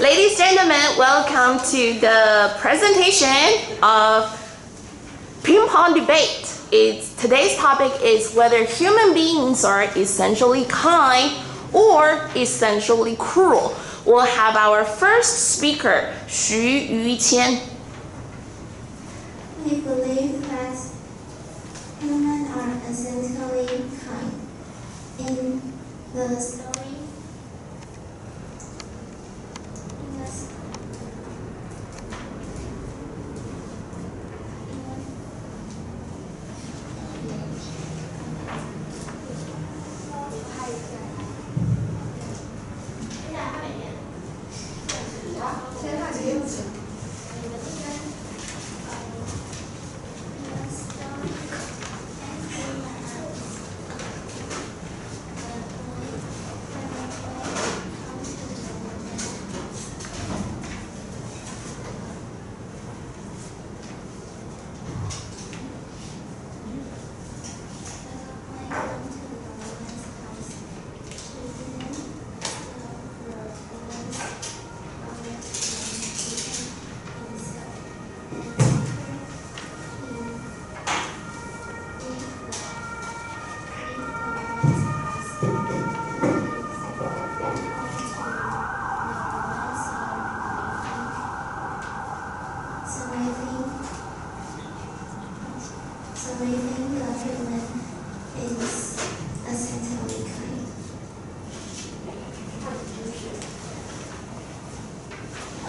Ladies and gentlemen, welcome to the presentation of Ping Pong Debate. Today's topic is whether human beings are essentially kind or essentially cruel. We'll have our first speaker, Xu Yuqian. We believe that humans are essentially kind. In the story,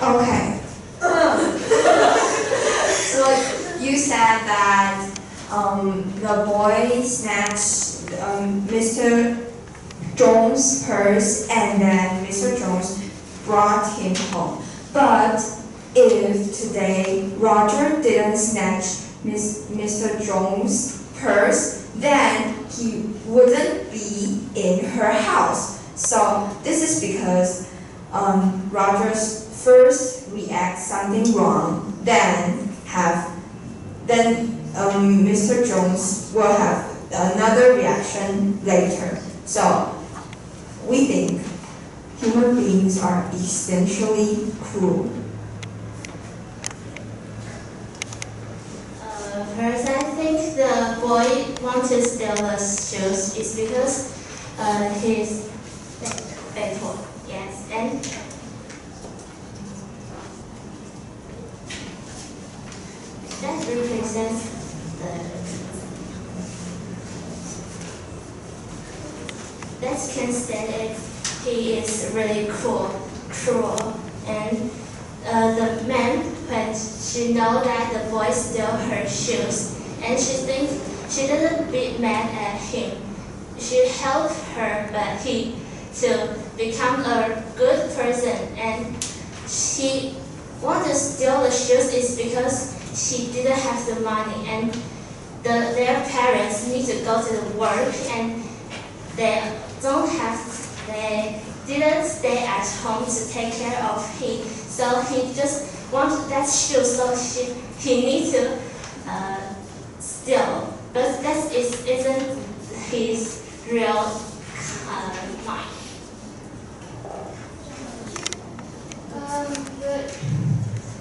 Okay. So you said that the boy snatched Mr. Jones' purse and then Mr. Jones brought him home. But if today Roger didn't snatch Mr. Jones' purse, then he wouldn't be in her house. So this is because Roger's first react something wrong, then Mr. Jones will have another reaction later. So we think human beings are essentially cruel. First, I think the boy wants to steal the shoes is because he's faithful. Yes, and that represents that can stand it. He is really cruel, and the man, when she know that the boy stole her shoes, and she thinks she doesn't be mad at him. She helped her, but he to become a good person, and she want to steal the shoes is because she didn't have the money, and their parents need to go to the work, and they didn't stay at home to take care of him. So he just wants that shoe, so he needs to steal. But that isn't his real mind.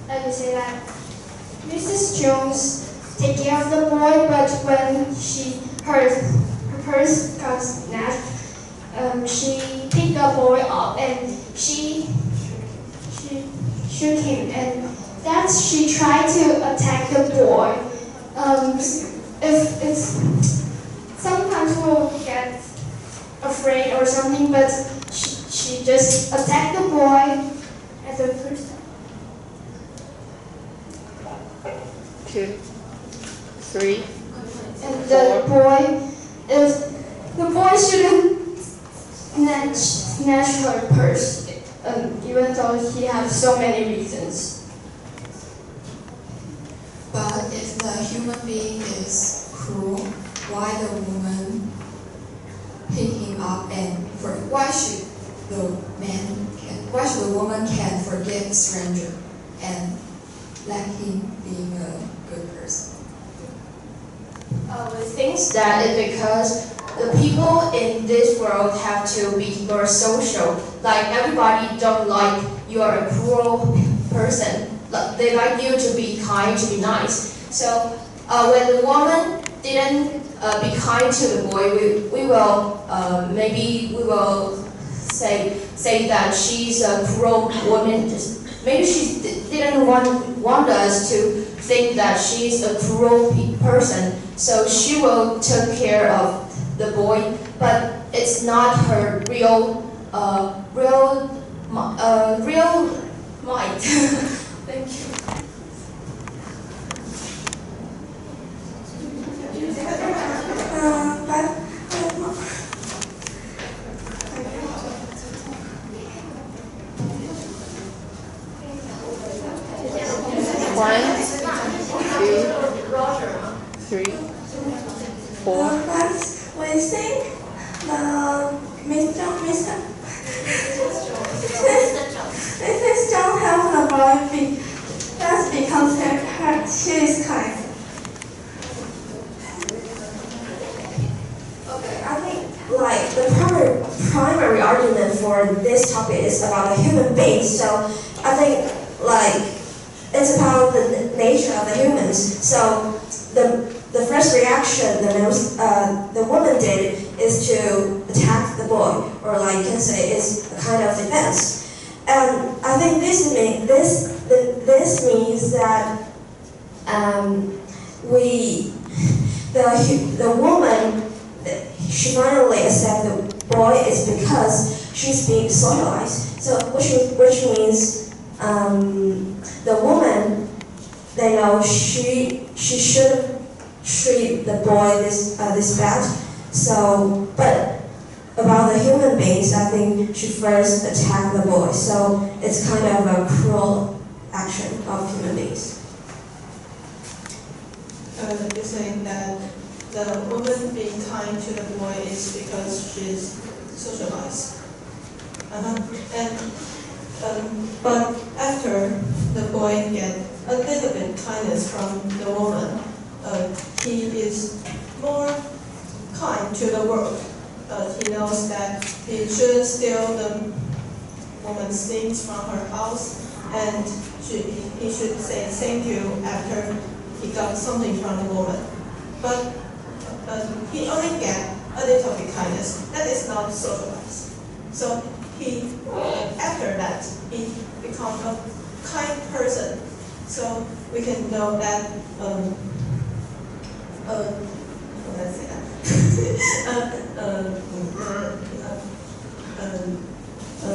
I would say that Mrs. Jones take care of the boy, but when her purse got snatched, she picked the boy up and she shook him, and that she tried to attack the boy. If it's sometimes we'll get afraid or something, but she just attacked the boy at the first time. 2, 3, and the boy shouldn't snatch her purse, even though he has so many reasons. But if the human being is cruel, why the woman pick him up and why should the woman can forgive a stranger and let him being a good person? We think that it's because the people in this world have to be more social. Like everybody don't like you are a cruel person. They like you to be kind, to be nice. So when the woman didn't be kind to the boy, we will maybe we will say that she's a cruel woman. Maybe she didn't want us to think that she's a cruel person. So she will take care of the boy, but it's not her real might. Thank you. One, two, three, four. But we think Mrs. John helped the boy that's because she is kind. Okay, I think like the primary argument for this topic is about the human beings. So I think like it's about the nature of the humans. So the first reaction the woman did is to attack the boy, or like you can say it's a kind of defense. And I think this means that the woman, she finally accepts the boy is because she's being socialized. So which means the woman, they know she shouldn't treat the boy this bad. So, but about the human beings, I think she first attacked the boy. So it's kind of a cruel action of human beings. You're saying that the woman being kind to the boy is because she's socialized. But after the boy gets a little bit kindness from the woman, he is more kind to the world. He knows that he shouldn't steal the woman's things from her house, and he should say thank you after he got something from the woman. But he only gets a little bit kindness. That is not socialized. So after that, he becomes a kind person. So we can know that let's say that.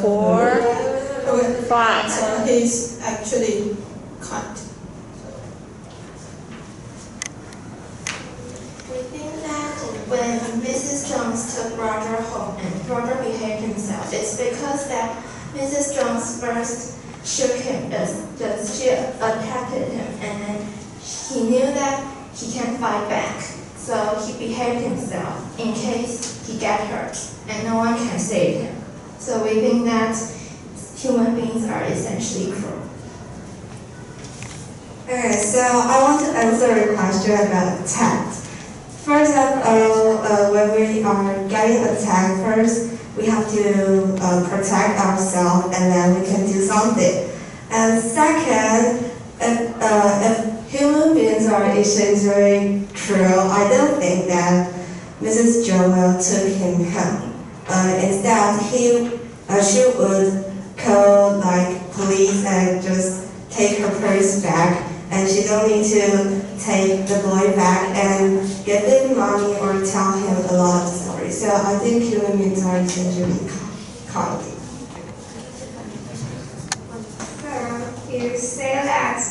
4, 5. So he's actually kind. We think that when Mrs. Jones took Roger home and Roger behaved himself, it's because that Mrs. Jones first shook him, she attacked him, and then he knew that he can't fight back. So he behaved himself in case he got hurt, and no one can save him. So we think that human beings are essentially cruel. Okay, so I want to answer a question about attack. First of all, when we are getting attacked, first we have to protect ourselves, and then we can do something. And second, if human beings are essentially cruel, I don't think that Mrs. Jones took him home. Instead, she would call like police and just take her purse back, and she don't need to take the boy back and give him money or tell him a lot of stories. So I think human beings are essentially kind. You say that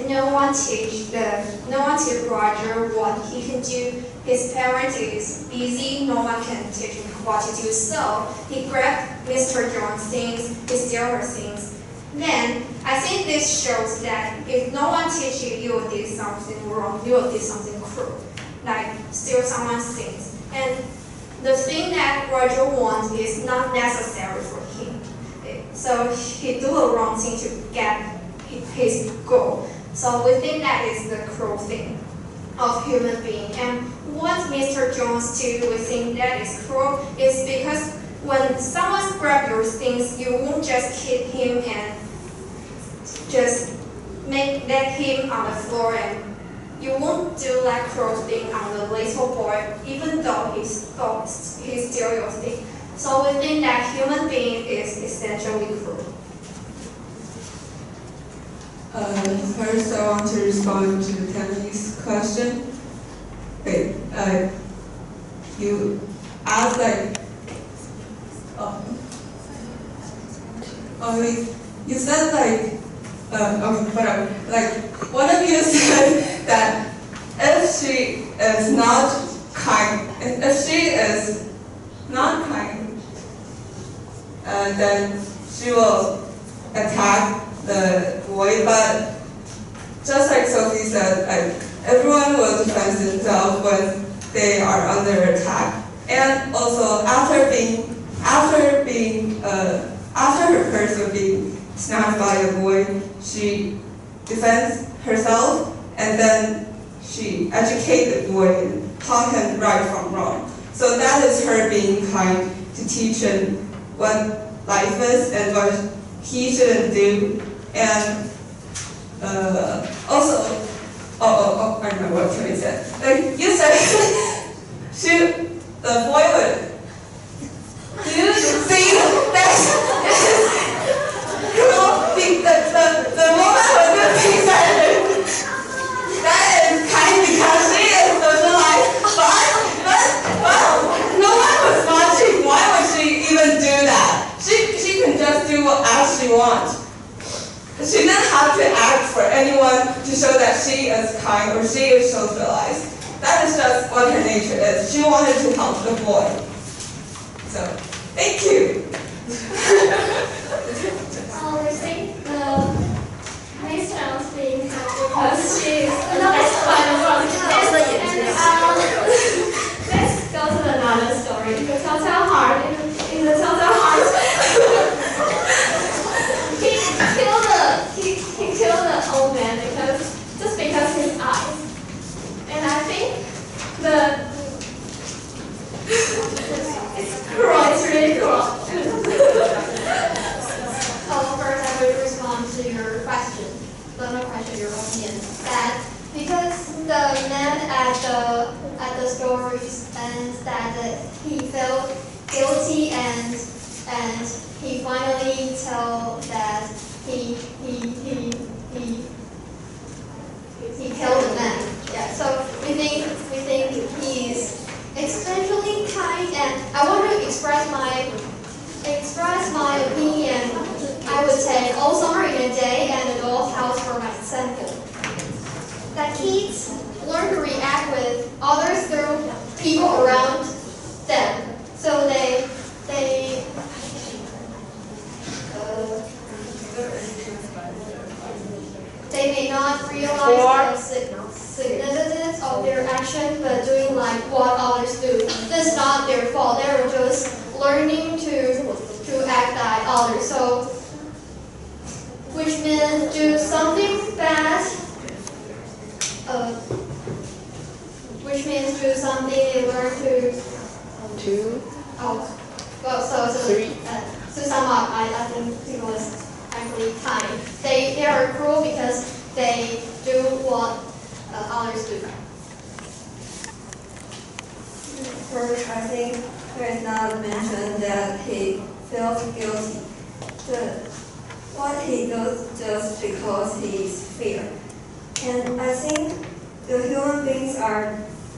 no one teach Roger what he can do. His parents is busy, no one can teach him what to do. So he grabbed Mr. Jones' things, he steal her things. Then I think this shows that if no one teaches you, you did something wrong, you did something cruel, like steal someone's things. And the thing that Roger wants is not necessary for him. So he do a wrong thing to get his goal. So we think that is the cruel thing of human being. And what Mr. Jones do, we think that is cruel, is because when someone grabs your things, you won't just hit him and just let him on the floor, and you won't do that cruel thing on the little boy, even though he's still your thing. So we think that human being is essentially cruel. First, I want to respond to Tammy's question. Wait, you asked you said okay, whatever. One of you said that if she is not kind, then she will attack the boy. But just like Sophie said, everyone will defend themselves when they are under attack. And also after her purse was being snatched by a boy, she defends herself, and then she educates the boy and taught him right from wrong. So that is her being kind to teach him what life is and what he shouldn't do. And also, I don't know what Timmy said. You said the boy would. Do you think that the woman would do things that is kind because she is socialized, but no one was watching. Why would she even do that? She can just do as she wants. She didn't have to act for anyone to show that she is kind or she is socialized. That is just what her nature is. She wanted to help the boy. So, thank you. I think Miss Jones being because she is the best one from let's go to another story. The Telltale Heart. In the Telltale Heart, he killed the old man because his eyes. And I think it's cruel. It's really cruel. So first, I will respond to your question. Not question, your opinion. That because the man at the stories and that he felt guilty and he finally told that he killed the man. Yeah. So we think he's essentially kind, and I want to express my opinion. I would say all summer in a day and a doll's house for my example. That kids learn to react with others through people around them. So they may not realize the significance of their action, but doing like what others do. That's not their fault. They were just learning to act like others. So, which means do something bad. Which means do something they learn to. To sum up, I think it was actually kind. They are cruel because they do what others do. First, I think there is not mentioned that he felt guilty. What he does just because he is fear. And I think the human beings are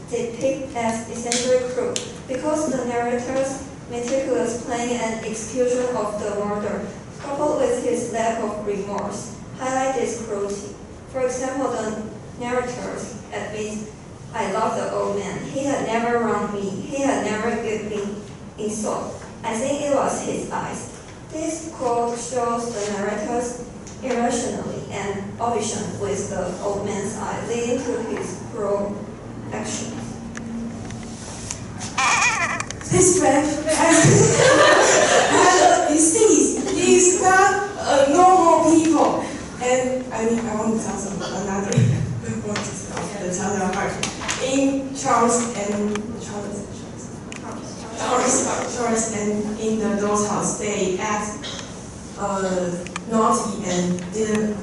depicted as essentially cruel because the narrator's meticulous planning and execution of the murder, coupled with his lack of remorse, highlight his cruelty. For example, the narrator admits, "I love the old man. He had never wronged me. He had never given me insult. I think it was his eyes." This quote shows the narrator's irrationality and obsession with the old man's eye, leading to his cruel actions. This friend, you see, he's not normal people. And I want to tell another what is the Telltale Heart. In Charles and in because they act naughty and didn't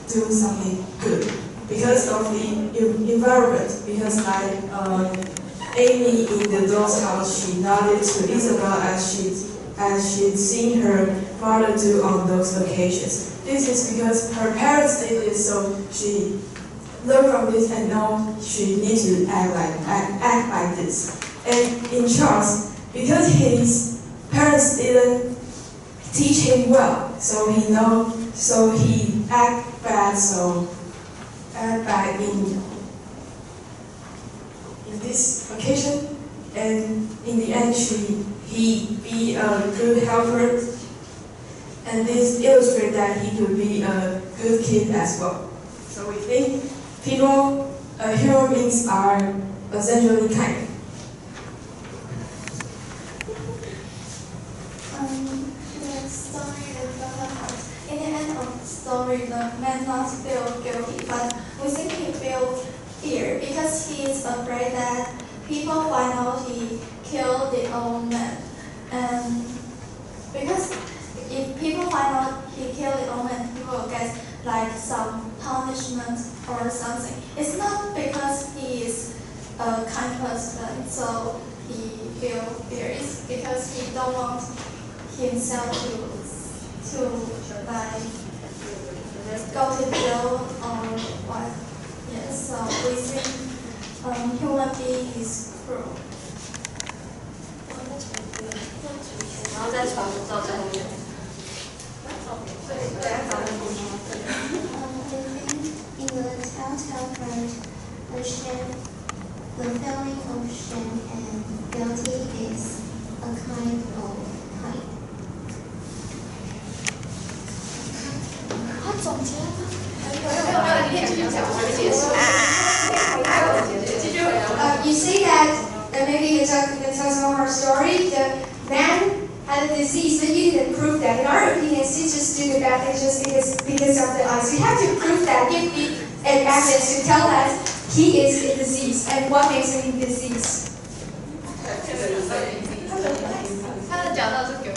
do something good because of the environment. Because like Amy in the doll's house, she nodded to Isabel as she'd seen her mother do on those vacations. This is because her parents did it, so she learned from this and now she needs to act like this. And in Charles, because his parents didn't teach him well, so he act bad in this occasion, and in the end he be a good helper, and this illustrates that he could be a good kid as well. So we think human beings are essentially kind. The story of the house. In the end of the story, the man not feel guilty, but we think he feels fear because he is afraid that people find out he killed the old man. And because if people find out he killed the old man, he will get like some punishment or something. It's not because he is a kind person, so he feel fear. It's because he don't want himself to like go to jail or what. Yes, so we think human being is cruel. 然后再传照在后面。In the telltale part, the feeling of shame and guilty is a kind of pain. 他总结了吗？没有，你继续讲，我解释。You say that maybe you can tell some more story. The man had a disease, but you didn't prove that. In our opinions, he just did the bad thing just because of the eyes. We have to prove that, give me an evidence to tell that he is a disease and what makes him a disease. 他的讲到是给我